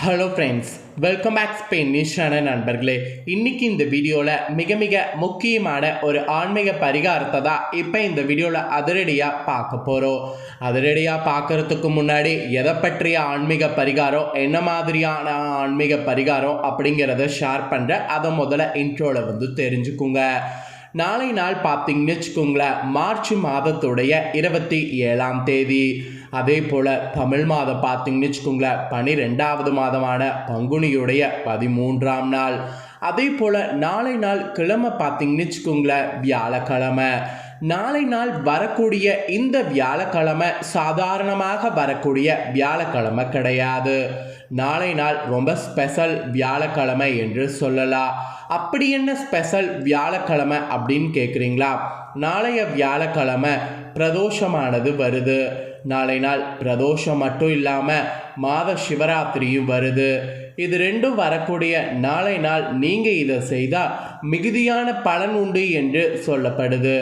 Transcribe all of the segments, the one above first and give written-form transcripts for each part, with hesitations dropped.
Hello friends, welcome back ஸ்பெயினிஷான நண்பர்களே. இன்றைக்கி இந்த வீடியோவில் மிக மிக முக்கியமான ஒரு ஆன்மீக பரிகாரத்தை தான் இப்போ இந்த வீடியோவில் அதிரடியாக பார்க்க போகிறோம். அதிரடியாக பார்க்குறதுக்கு முன்னாடி எதை பற்றிய ஆன்மீக பரிகாரம், என்ன மாதிரியான ஆன்மீக பரிகாரம் அப்படிங்கிறத ஷேர் பண்ணுறேன். அதை முதல்ல இன்ட்ரோவில் தெரிஞ்சுக்குங்க. நாளை நாள் பார்த்தீங்கன்னு வச்சுக்கோங்களேன், மார்ச் மாதத்துடைய 27ஆம் தேதி. அதே போல் தமிழ் மாதம் பார்த்தீங்கன்னு வச்சுக்கோங்களேன், 12வது மாதமான பங்குனியுடைய 13ஆம் நாள். அதே போல் நாளை நாள் கிழமை பார்த்தீங்கன்னு வச்சுக்கோங்களேன், வியாழக்கிழமை. நாளை நாள் வரக்கூடிய இந்த வியாழக்கிழமை சாதாரணமாக வரக்கூடிய வியாழக்கிழமை கிடையாது. நாளை நாள் ரொம்ப ஸ்பெஷல் வியாழக்கிழமை என்று சொல்லலாம். அப்படி என்ன ஸ்பெஷல் வியாழக்கிழமை அப்படின்னு கேட்குறீங்களா? நாளைய வியாழக்கிழமை பிரதோஷமானது வருது. நாளை நாள் பிரதோஷம் மட்டும் இல்லாமல் மாத சிவராத்திரியும் வருது. இது ரெண்டும் வரக்கூடிய நாளை நாள் நீங்கள் இதை செய்தால் மிகுதியான பலன் உண்டு என்று சொல்லப்படுது.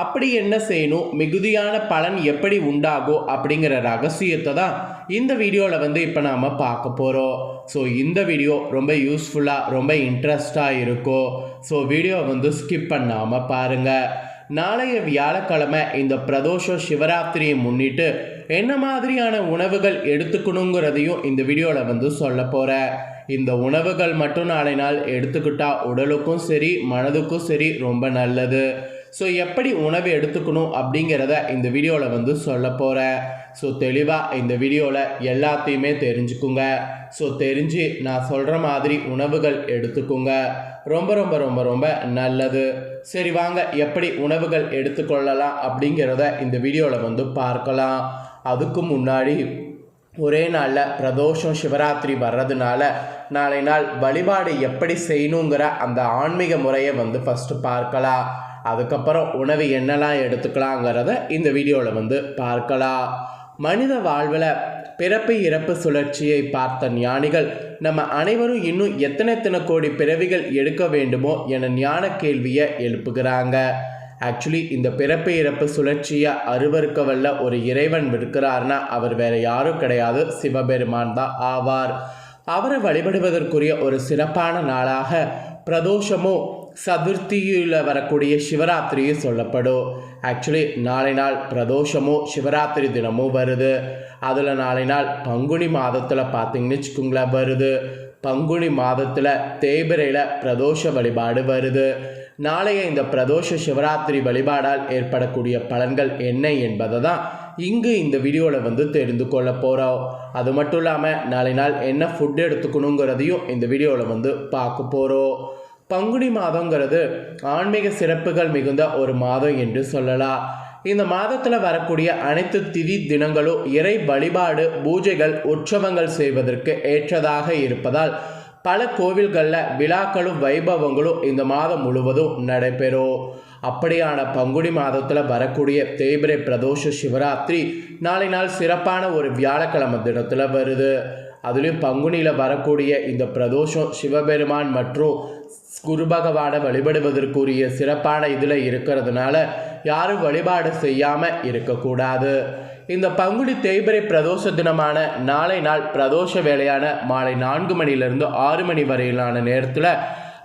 அப்படி என்ன செய்யணும், மிகுதியான பலன் எப்படி உண்டாகும் அப்படிங்கிற ரகசியத்தை தான் இந்த வீடியோவில் இப்போ நாம் பார்க்க போகிறோம். ஸோ இந்த வீடியோ ரொம்ப யூஸ்ஃபுல்லாக ரொம்ப இன்ட்ரெஸ்டாக இருக்கும். ஸோ வீடியோ ஸ்கிப் பண்ணாமல் பாருங்கள். நாளைய வியாழக்கிழமை இந்த பிரதோஷ சிவராத்திரியை முன்னிட்டு என்ன மாதிரியான உணவுகள் எடுத்துக்கணுங்கிறதையும் இந்த வீடியோவில் சொல்ல போகிறேன். இந்த உணவுகள் மட்டும் நாளை நாள் எடுத்துக்கிட்டால் உடலுக்கும் சரி மனதுக்கும் சரி ரொம்ப நல்லது. ஸோ எப்படி உணவு எடுத்துக்கணும் அப்படிங்கிறத இந்த வீடியோவில் சொல்ல போகிறேன். ஸோ தெளிவாக இந்த வீடியோவில் எல்லாத்தையுமே தெரிஞ்சுக்குங்க. ஸோ தெரிஞ்சு நான் சொல்கிற மாதிரி உணவுகள் எடுத்துக்குங்க. ரொம்ப ரொம்ப ரொம்ப ரொம்ப நல்லது. சரி வாங்க, எப்படி உணவுகள் எடுத்துக்கொள்ளலாம் அப்படிங்கிறத இந்த வீடியோவில் பார்க்கலாம். அதுக்கு முன்னாடி ஒரே நாளில் பிரதோஷம் சிவராத்திரி வர்றதுனால நாளை நாள் வழிபாடு எப்படி செய்யணுங்கிற அந்த ஆன்மீக முறையை ஃபஸ்ட்டு பார்க்கலாம். அதுக்கப்புறம் உணவு என்னெல்லாம் எடுத்துக்கலாங்கிறத இந்த வீடியோவில் பார்க்கலாம். மனித வாழ்வில் பிறப்பு இறப்பு சுழற்சியை பார்த்த ஞானிகள் நம்ம அனைவரும் இன்னும் எத்தனை கோடி பிறவிகள் எடுக்க வேண்டுமோ என ஞான கேள்வியை எழுப்புகிறாங்க. ஆக்சுவலி இந்த பிறப்பு இறப்பு சுழற்சியை அருவருக்க வல்ல ஒரு இறைவன் இருக்கிறார்னா அவர் வேற யாரும் கிடையாது, சிவபெருமான் தான் ஆவார். அவரை வழிபடுவதற்குரிய ஒரு சிறப்பான நாளாக பிரதோஷமோ சதுர்த்தியில் வரக்கூடிய சிவராத்திரியும் சொல்லப்படும். ஆக்சுவலி நாளை நாள் பிரதோஷமோ சிவராத்திரி தினமும் வருது. அதில் நாளை நாள் பங்குனி மாதத்தில் பார்த்தீங்கன்னு வச்சுக்கோங்களேன் வருது. பங்குனி மாதத்தில் தேய்பிரையில் பிரதோஷ வழிபாடு வருது. நாளைய இந்த பிரதோஷ சிவராத்திரி வழிபாடால் ஏற்படக்கூடிய பலன்கள் என்ன என்பதை தான் இங்கு இந்த வீடியோவில் தெரிந்து கொள்ள போகிறோம். அது மட்டும் இல்லாமல் நாளை நாள் என்ன ஃபுட் எடுத்துக்கணுங்கிறதையும் இந்த வீடியோவில் பார்க்க போகிறோம். பங்குனி மாதங்கிறது ஆன்மீக சிறப்புகள் மிகுந்த ஒரு மாதம் என்று சொல்லலாம். இந்த மாதத்தில் வரக்கூடிய அனைத்து திதி தினங்களும் இறை வழிபாடு பூஜைகள் உற்சவங்கள் செய்வதற்கு ஏற்றதாக இருப்பதால் பல கோவில்களில் விழாக்களும் வைபவங்களும் இந்த மாதம் முழுவதும் நடைபெறும். அப்படியான பங்குனி மாதத்தில் வரக்கூடிய தேய்பிரை பிரதோஷ சிவராத்திரி நாளை நாள் சிறப்பான ஒரு வியாழக்கிழமை தினத்தில் வருது. அதுலேயும் பங்குனியில் வரக்கூடிய இந்த பிரதோஷம் சிவபெருமான் மற்றும் குரு பகவானை வழிபடுவதற்குரிய சிறப்பான இதில் இருக்கிறதுனால யாரும் வழிபாடு செய்யாமல் இருக்கக்கூடாது. இந்த பங்குனி தேய்பிரை பிரதோஷ தினமான நாளை நாள் பிரதோஷ வேளையான மாலை 4 மணிலிருந்து 6 மணி வரையிலான நேரத்தில்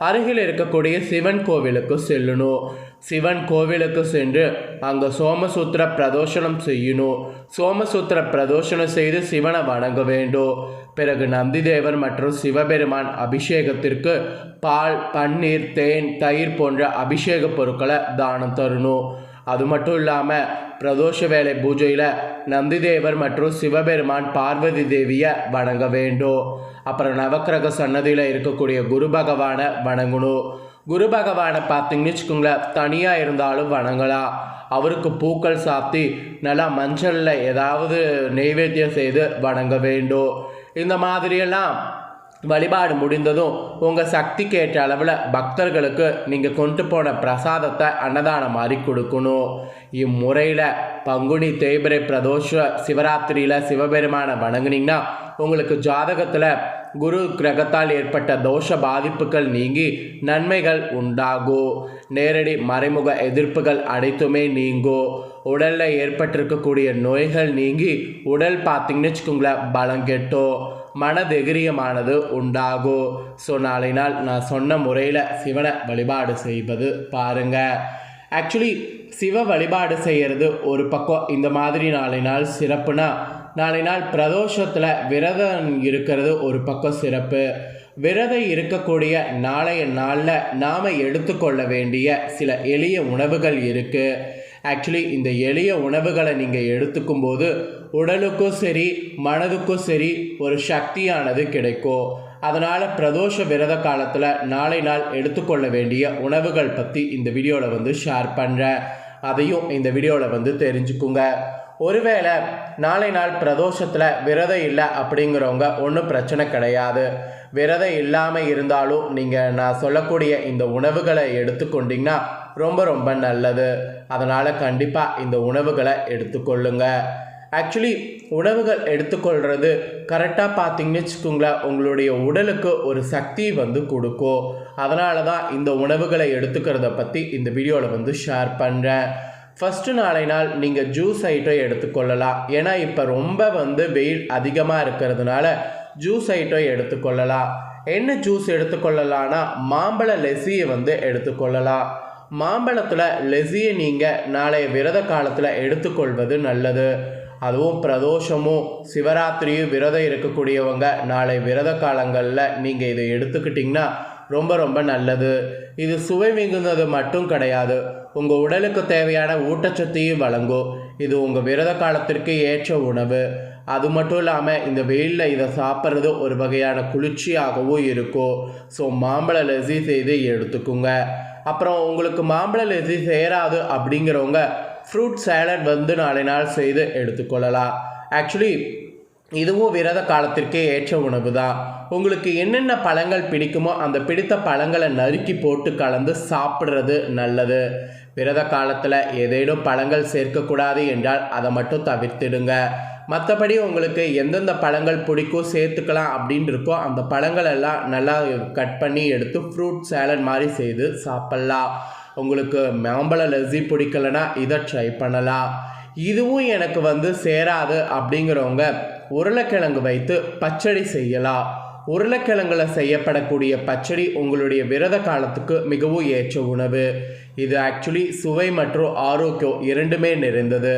அருகில் இருக்கக்கூடிய சிவன் கோவிலுக்கு செல்லணும். சிவன் கோவிலுக்கு சென்று அங்கே சோமசூத்திர பிரதோஷனம் செய்யணும். சோமசூத்திர பிரதோஷனம் செய்து சிவனை வணங்க வேண்டும். பிறகு நந்திதேவர் மற்றும் சிவபெருமான் அபிஷேகத்திற்கு பால், பன்னீர், தேன், தயிர் போன்ற அபிஷேக பொருட்களை தானம் தரணும். அது மட்டும் இல்லாமல் பிரதோஷ வேலை பூஜையில் நந்திதேவர் மற்றும் சிவபெருமான் பார்வதி தேவியை வணங்க வேண்டும். அப்புறம் நவக்கிரக சன்னதியில் இருக்கக்கூடிய குரு பகவானை வணங்கணும். குரு பகவானை பார்த்தீங்கன்னு வச்சுக்கோங்களேன், தனியாக இருந்தாலும் வணங்கலாம். அவருக்கு பூக்கள் சாத்தி நல்லா மஞ்சளில் ஏதாவது நெய்வேத்தியம் செய்து வணங்க வேண்டும். இந்த மாதிரியெல்லாம் வழிபாடு முடிந்ததும் உங்கள் சக்திக்கு ஏற்ற அளவில் பக்தர்களுக்கு நீங்கள் கொண்டு போன பிரசாதத்தை அன்னதானம் மாதிரி கொடுக்கணும். இம்முறையில் பங்குனி தேய்பிரை பிரதோஷ சிவராத்திரியில் சிவபெருமானை வணங்குனீங்கன்னா உங்களுக்கு ஜாதகத்தில் குரு கிரகத்தால் ஏற்பட்ட தோஷ பாதிப்புகள் நீங்கி நன்மைகள் உண்டாகும். நேரடி மறைமுக எதிர்ப்புகள் அனைத்துமே நீங்கும். உடலில் ஏற்பட்டிருக்கக்கூடிய நோய்கள் நீங்கி உடல் பார்த்தீங்கன்னு வச்சுக்கோங்களேன் பலம் கெட்டும். மனதைரியமானது உண்டாகும். ஸோ நாளை நாள் நான் சொன்ன முறையில் சிவனை வழிபாடு செய்வது பாருங்கள். ஆக்சுவலி சிவ வழிபாடு செய்கிறது ஒரு பக்கம் இந்த மாதிரி நாளை நாள் சிறப்புனா, நாளை நாள் பிரதோஷத்தில் விரதம் இருக்கிறது ஒரு பக்கம் சிறப்பு. விரதம் இருக்கக்கூடிய நாளைய நாளில் நாம் எடுத்துக்கொள்ள வேண்டிய சில எளிய உணவுகள் இருக்குது. ஆக்சுவலி இந்த எளிய உணவுகளை நீங்கள் எடுத்துக்கும் போது உடலுக்கும் சரி மனதுக்கும் சரி ஒரு சக்தியானது கிடைக்கும். அதனால் பிரதோஷ விரத காலத்தில் நாளை நாள் எடுத்துக்கொள்ள வேண்டிய உணவுகள் பற்றி இந்த வீடியோவில் ஷேர் பண்ணுறேன். அதையும் இந்த வீடியோவில் தெரிஞ்சுக்குங்க. ஒருவேளை நாளை நாள் பிரதோஷத்தில் விரதம் இல்லை அப்படிங்கிறவங்க ஒன்றும் பிரச்சனை கிடையாது. விரதம் இல்லாமல் இருந்தாலும் நீங்கள் நான் சொல்லக்கூடிய இந்த உணவுகளை எடுத்துக்கொண்டிங்கன்னா ரொம்ப ரொம்ப நல்லது. அதனால் கண்டிப்பாக இந்த உணவுகளை எடுத்துக்கொள்ளுங்க. ஆக்சுவலி உணவுகள் எடுத்துக்கொள்கிறது கரெக்டாக பார்த்தீங்கன்னு வச்சுக்கோங்களேன், உங்களுடைய உடலுக்கு ஒரு சக்தி கொடுக்கும். அதனால தான் இந்த உணவுகளை எடுத்துக்கிறத பற்றி இந்த வீடியோவில் ஷேர் பண்ணுறேன். ஃபஸ்ட்டு நாளை நாள் நீங்கள் ஜூஸ் ஐட்டம் எடுத்துக்கொள்ளலாம். ஏன்னா இப்போ ரொம்ப வெயில் அதிகமாக இருக்கிறதுனால ஜூஸ் ஐட்டம் எடுத்துக்கொள்ளலாம். என்ன ஜூஸ் எடுத்துக்கொள்ளலான்னா மாம்பழ லெஸ்ஸியை எடுத்துக்கொள்ளலாம். மாம்பழத்தில் லெஸ்ஸியை நீங்கள் நாளைய விரத காலத்தில் எடுத்துக்கொள்வது நல்லது. அதுவும் பிரதோஷமும் சிவராத்திரியும் விரதம் இருக்கக்கூடியவங்க நாளை விரத காலங்களில் நீங்கள் இதை எடுத்துக்கிட்டிங்கன்னா ரொம்ப ரொம்ப நல்லது. இது சுவை மிகுந்தது மட்டும் கிடையாது, உங்கள் உடலுக்கு தேவையான ஊட்டச்சத்தையும் வழங்கும். இது உங்கள் விரத காலத்திற்கு ஏற்ற உணவு. அது மட்டும் இல்லாமல் இந்த வெயிலில் இதை சாப்பிட்றது ஒரு வகையான குளிர்ச்சியாகவும் இருக்கும். ஸோ மாம்பழ லெஸ்ஸி செய்து எடுத்துக்குங்க. அப்புறம் உங்களுக்கு மாம்பழ லெஸ்ஸி சேராது அப்படிங்கிறவங்க ஃப்ரூட் சேலட் நாளை நாள் செய்து எடுத்துக்கொள்ளலாம். ஆக்சுவலி இதுவும் விரத காலத்திற்கே ஏற்ற உணவு தான். உங்களுக்கு என்னென்ன பழங்கள் பிடிக்குமோ அந்த பிடித்த பழங்களை நறுக்கி போட்டு கலந்து சாப்பிட்றது நல்லது. விரத காலத்தில் ஏதேனும் பழங்கள் சேர்க்கக்கூடாது என்றால் அதை மட்டும் தவிர்த்திடுங்க. மற்றபடி உங்களுக்கு எந்தெந்த பழங்கள் பிடிக்கும் சேர்த்துக்கலாம் அப்படின்னு இருக்கோ அந்த பழங்கள் எல்லாம் நல்லா கட் பண்ணி எடுத்து ஃப்ரூட் சேலட் மாதிரி செய்து சாப்பிட்லாம். உங்களுக்கு மாம்பழ லெஸ்ஸி பிடிக்கலனா இதை ட்ரை பண்ணலாம். இதுவும் எனக்கு சேராது அப்படிங்கிறவங்க உருளைக்கிழங்கு வைத்து பச்சடி செய்யலாம். உருளைக்கிழங்குல செய்யப்படக்கூடிய பச்சடி உங்களுடைய விரத காலத்துக்கு மிகவும் ஏற்ற உணவு. இது ஆக்சுவலி சுவை மற்றும் ஆரோக்கியம் இரண்டுமே நிறைந்தது.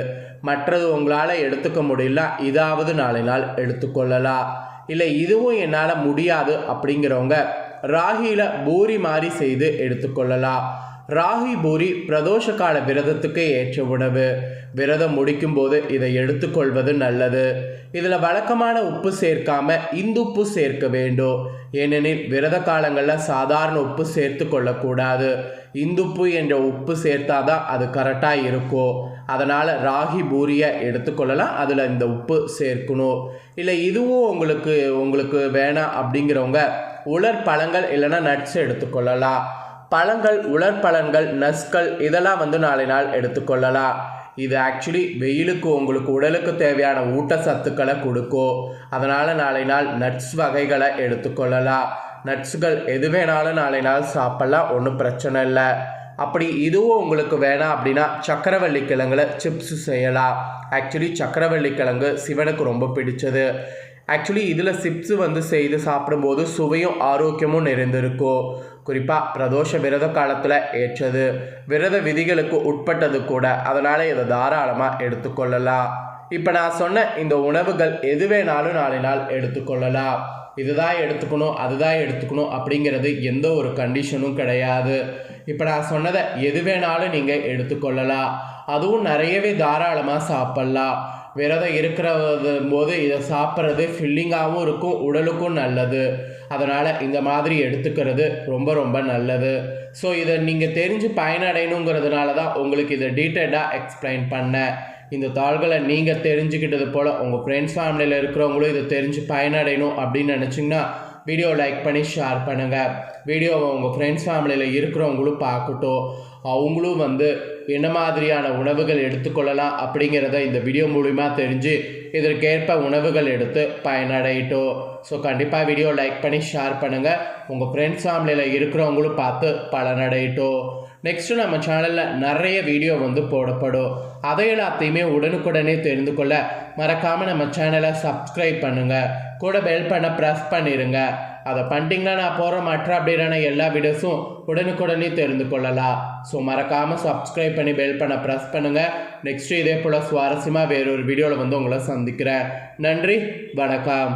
மற்றது உங்களால் எடுத்துக்க முடியல, இதாவது நாளை நாள் எடுத்துக்கொள்ளலாம். இல்லை இதுவும் என்னால் முடியாது அப்படிங்கிறவங்க ராகியில் பூரி மாதிரி செய்து எடுத்துக்கொள்ளலாம். ராகி பூரி பிரதோஷ கால விரதத்துக்கு ஏற்ற உணவு. விரதம் முடிக்கும் போது இதை எடுத்துக்கொள்வது நல்லது. இதில் வழக்கமான உப்பு சேர்க்காம இந்துப்பு சேர்க்க வேண்டும். ஏனெனில் விரத காலங்களில் சாதாரண உப்பு சேர்த்து கொள்ளக்கூடாது. இந்துப்பு என்ற உப்பு சேர்த்தாதான் அது கரெக்டாக இருக்கும். அதனால் ராகி பூரியை எடுத்துக்கொள்ளலாம், அதில் இந்த உப்பு சேர்க்கணும். இல்லை இதுவும் உங்களுக்கு வேணாம் அப்படிங்கிறவங்க உலர் பழங்கள் இல்லைன்னா நட்ஸ் எடுத்துக்கொள்ளலாம். பழங்கள் உலர்பழங்கள் நட்ஸ்கள் இதெல்லாம் நாளை நாள் எடுத்துக்கொள்ளலாம். இது ஆக்சுவலி வெயிலுக்கு உங்களுக்கு உடலுக்கு தேவையான ஊட்டச்சத்துக்களை கொடுக்கும். அதனால் நாளை நாள் நட்ஸ் வகைகளை எடுத்துக்கொள்ளலாம். நட்ஸுகள் எது வேணாலும் நாளை நாள் சாப்பிட்லாம், ஒன்றும் பிரச்சனை இல்லை. அப்படி இதுவும் உங்களுக்கு வேணாம் அப்படின்னா சக்கரவள்ளி கிழங்குல சிப்ஸ் செய்யலாம். ஆக்சுவலி சக்கரவள்ளி கிழங்கு சிவனுக்கு ரொம்ப பிடிச்சது. ஆக்சுவலி இதில் சிப்ஸு செய்து சாப்பிடும்போது சுவையும் ஆரோக்கியமும் நிறைந்திருக்கும். குறிப்பாக பிரதோஷ விரத காலத்தில் ஏற்றது, விரத விதிகளுக்கு உட்பட்டது கூட. அதனால் இதை தாராளமாக எடுத்துக்கொள்ளலாம். இப்போ நான் சொன்ன இந்த உணவுகள் எது வேணாலும் நாளை நாள் எடுத்துக்கொள்ளலாம். இதுதான் எடுத்துக்கணும் அதுதான் எடுத்துக்கணும் அப்படிங்கிறது எந்த ஒரு கண்டிஷனும் கிடையாது. இப்போ நான் சொன்னதை எது வேணாலும் நீங்கள் எடுத்துக்கொள்ளலாம். அதுவும் நிறையவே தாராளமாக சாப்பிட்லாம். விரதம் இருக்கிற போது இதை சாப்பிட்றது ஃபில்லிங்காகவும் இருக்கும், உடலுக்கும் நல்லது. அதனால் இந்த மாதிரி எடுத்துக்கிறது ரொம்ப ரொம்ப நல்லது. ஸோ இதை நீங்கள் தெரிஞ்சு பயனடையணுங்கிறதுனால தான் உங்களுக்கு இதை டீட்டெயிலாக எக்ஸ்பிளைன் பண்ணேன். இந்த தாள்களை நீங்கள் தெரிஞ்சுக்கிட்டது போல் உங்கள் ஃப்ரெண்ட்ஸ் ஃபேமிலியில் இருக்கிறவங்களும் இதை தெரிஞ்சு பயனடையணும் அப்படின்னு நினச்சிங்கன்னா வீடியோ லைக் பண்ணி ஷேர் பண்ணுங்கள். வீடியோவை உங்கள் ஃப்ரெண்ட்ஸ் ஃபேமிலியில் இருக்கிறவங்களும் பார்க்கட்டும். அவங்களும் என்ன மாதிரியான உணவுகள் எடுத்துக்கொள்ளலாம் அப்படிங்கிறத இந்த வீடியோ மூலிமா தெரிஞ்சு இதற்கேற்ப உணவுகள் எடுத்து பயனடையட்டும். ஸோ கண்டிப்பாக வீடியோ லைக் பண்ணி ஷேர் பண்ணுங்கள். உங்கள் ஃப்ரெண்ட்ஸ் ஃபேமிலியில் இருக்கிறவங்களும் பார்த்து பலனடையட்டும். நெக்ஸ்ட்டு நம்ம சேனலில் நிறைய வீடியோ போடப்படும். அதை எல்லாத்தையுமே உடனுக்குடனே தெரிந்து கொள்ள மறக்காமல் நம்ம சேனலை சப்ஸ்கிரைப் பண்ணுங்கள். கூட பெல் பண்ண ப்ரெஸ் பண்ணிடுங்க. அதை பண்ணிட்டீங்கன்னா நான் போகிற மற்ற அப்டேட்டான எல்லா வீடியோஸும் உடனுக்குடனே தெரிந்து கொள்ளலாம். ஸோ மறக்காமல் சப்ஸ்கிரைப் பண்ணி பெல் பண்ண ப்ரெஸ் பண்ணுங்கள். நெக்ஸ்ட்டு இதே போல் சுவாரஸ்யமாக வேறொரு வீடியோவில் வந்து உங்களை சந்திக்கிறேன். நன்றி, வணக்கம்.